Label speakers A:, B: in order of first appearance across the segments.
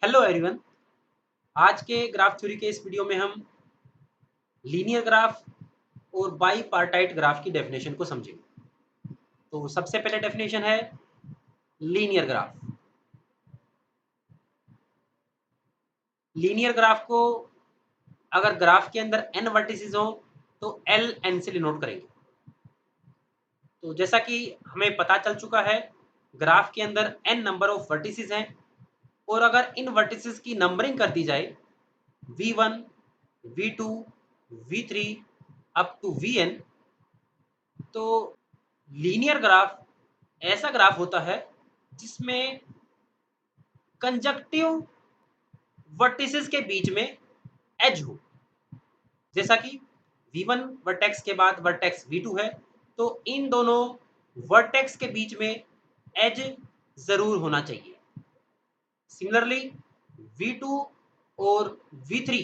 A: Hello everyone. आज के graph theory के इस वीडियो में हम लीनियर ग्राफ और बाई पार्टाइट ग्राफ की डेफिनेशन को समझेंगे। तो सबसे पहले डेफिनेशन है लीनियर ग्राफ। लीनियर ग्राफ को अगर ग्राफ के अंदर n वर्टिसेस हो तो एल एन से डिनोट करेंगे। तो जैसा कि हमें पता चल चुका है, ग्राफ के अंदर n नंबर ऑफ वर्टिसेस हैं और अगर इन वर्टिसेस की नंबरिंग कर दी जाए v1, v2, v3 up to vn, तो लीनियर ग्राफ ऐसा ग्राफ होता है जिसमें कंजक्टिव वर्टिसेस के बीच में एज हो। जैसा कि v1 वर्टेक्स के बाद वर्टेक्स v2 है, तो इन दोनों वर्टेक्स के बीच में एज जरूर होना चाहिए। सिमिलरली v2 और v3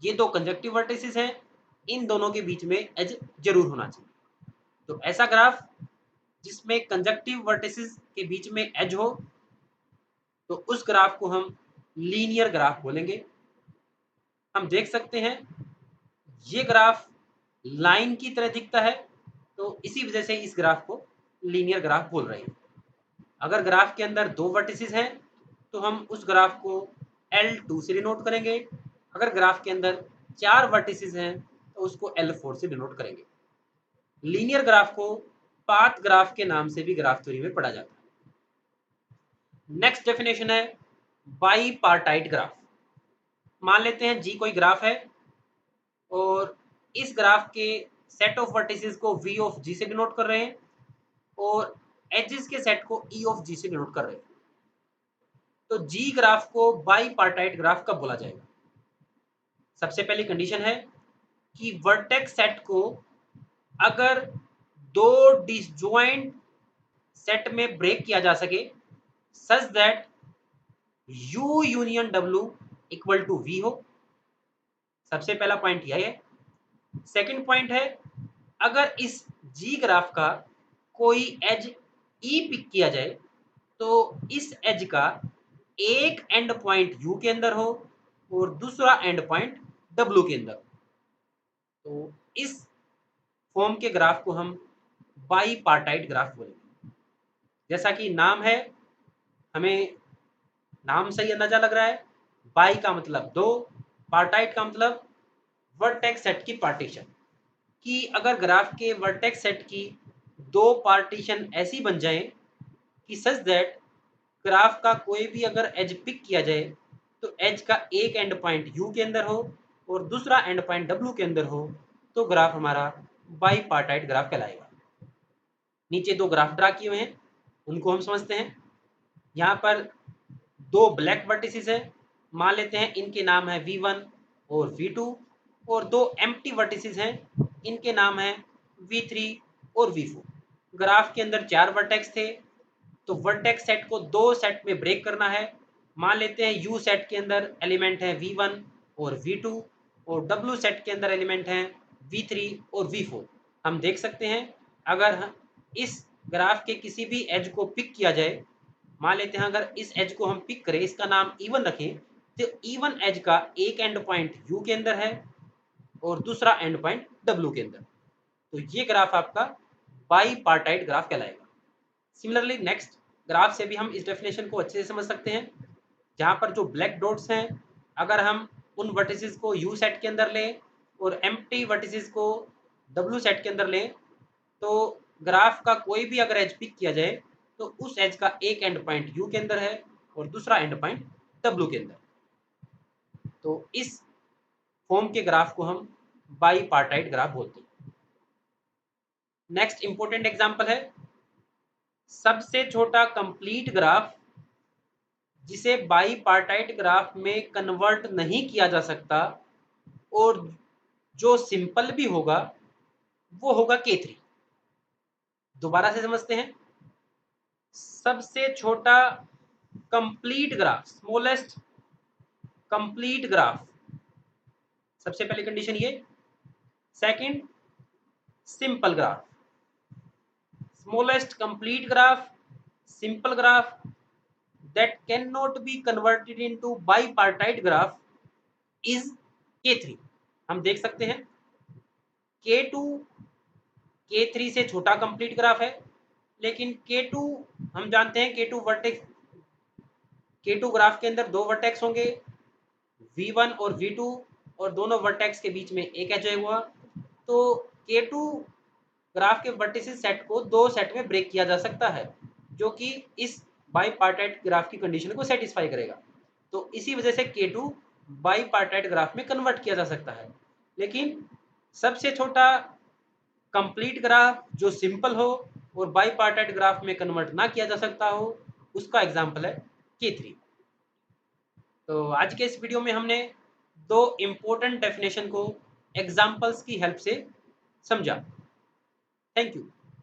A: ये दो कंजक्टिव वर्टिसेस हैं, इन दोनों के बीच में एज जरूर होना चाहिए। तो ऐसा ग्राफ जिसमें कंजक्टिव वर्टिसेस के बीच में एज हो, तो उस ग्राफ को हम लीनियर ग्राफ बोलेंगे। हम देख सकते हैं ये ग्राफ लाइन की तरह दिखता है, तो इसी वजह से इस ग्राफ को लीनियर ग्राफ बोल रहे हैं। अगर ग्राफ के अंदर दो वर्टिसेस हैं तो हम उस ग्राफ को L2 से डिनोट करेंगे। अगर ग्राफ के अंदर चार वर्टिसेस हैं तो उसको L4 से डिनोट करेंगे। लीनियर ग्राफ को पाथ ग्राफ के नाम से भी ग्राफ थ्योरी में पढ़ा जाता है। नेक्स्ट डेफिनेशन है बाई पार्टाइट ग्राफ। मान लेते हैं जी कोई ग्राफ है और इस ग्राफ के सेट ऑफ वर्टिसेस को v ऑफ g से डिनोट कर रहे हैं और एजेस के सेट को e ऑफ g से डिनोट कर रहे हैं। तो g ग्राफ को बाई पार्टाइट ग्राफ कब बोला जाएगा? सबसे पहली कंडीशन है कि वर्टेक्स सेट को अगर दो डिसजॉइंट सेट में ब्रेक किया जा सके such that u union w equal to v हो। सबसे पहला पॉइंट यह है। सेकंड पॉइंट है, अगर इस जी ग्राफ का कोई एज ई पिक किया जाए तो इस एज का एक एंड पॉइंट यू के अंदर हो और दूसरा एंड पॉइंट डब्ल्यू के अंदर। तो इस फॉर्म के ग्राफ को हम बाई पार्टाइट ग्राफ बोलेंगे। जैसा कि नाम है, हमें नाम से ही अंदाजा लग रहा है, बाई का मतलब दो, पार्टाइट का मतलब वर्टेक्स सेट की पार्टीशन। कि अगर ग्राफ के वर्टेक्स सेट की दो पार्टीशन ऐसी बन जाए कि सच दैट ग्राफ का कोई भी अगर एज पिक किया जाए तो एज का एक एंड पॉइंट यू के अंदर हो और दूसरा एंड पॉइंट डब्ल्यू के अंदर हो, तो ग्राफ हमारा बाई पार्टाइट ग्राफ कहलाएगा। नीचे दो ग्राफ ड्रा किए हुए हैं, उनको हम समझते हैं। यहाँ पर दो ब्लैक वर्टिसेस है, मान लेते हैं इनके नाम है v1 और v2, और दो एम्प्टी वर्टिसेस हैं, इनके नाम है v3 और v4। ग्राफ के अंदर चार वर्टेक्स थे, तो वर्टेक्स सेट को दो सेट में ब्रेक करना है। मान लेते हैं u सेट के अंदर एलिमेंट है v1 और v2 और w सेट के अंदर एलिमेंट है v3 और v4। हम देख सकते हैं अगर इस ग्राफ के किसी भी एज को पिक किया जाए, मान लेते हैं अगर इस एज को हम पिक करें, इसका नाम E1 रखें, तो E1 एज का एक एंड पॉइंट U के अंदर है और दूसरा एंड पॉइंट W के अंदर। तो ये ग्राफ आपका बाई पार्टाइट ग्राफ कहलाएगा। सिमिलरली नेक्स्ट ग्राफ से भी हम इस डेफिनेशन को अच्छे से समझ सकते हैं। जहाँ पर जो ब्लैक डॉट्स हैं, अगर हम उन वर्टिसेस को U सेट के अंदर लें और एम्प्टी वर्टिसेस को W सेट के अंदर लें, तो ग्राफ का कोई भी अगर एज पिक किया जाए तो उस एज का एक एंड पॉइंट यू के अंदर है और दूसरा एंड पॉइंट डब्ल्यू के अंदर। तो इस फॉर्म के ग्राफ को हम बाई पार्टाइट ग्राफ बोलते हैं। नेक्स्ट इंपॉर्टेंट एग्जांपल है सबसे छोटा कंप्लीट ग्राफ जिसे बाई पार्टाइट ग्राफ में कन्वर्ट नहीं किया जा सकता और जो सिंपल भी होगा वो होगा K3। दोबारा से समझते हैं। सबसे छोटा complete graph, smallest complete graph, सबसे पहली कंडीशन ये। Second, simple graph. Smallest complete graph, simple graph, that cannot be converted into bipartite graph is K3। हम देख सकते हैं K2 K3 से छोटा कंप्लीट ग्राफ है, लेकिन K2 हम जानते हैं K2 ग्राफ के अंदर दो वर्टेक्स होंगे V1 और V2 और दोनों वर्टेक्स के बीच में एक एज हुआ, तो K2 ग्राफ के वर्टिसेस सेट को दो सेट में ब्रेक किया जा सकता है जो कि इस बाईपार्टाइट ग्राफ की कंडीशन को सेटिस्फाई करेगा। तो इसी वजह से K2 बाईपार्टाइट ग्राफ में कन्वर्ट किया जा सकता है। लेकिन सबसे छोटा कंप्लीट ग्राफ जो सिंपल हो और बाईपार्टाइट ग्राफ में कन्वर्ट ना किया जा सकता हो, उसका एग्जाम्पल है K3। तो आज के इस वीडियो में हमने दो इम्पोर्टेंट डेफिनेशन को एग्जाम्पल्स की हेल्प से समझा। Thank you.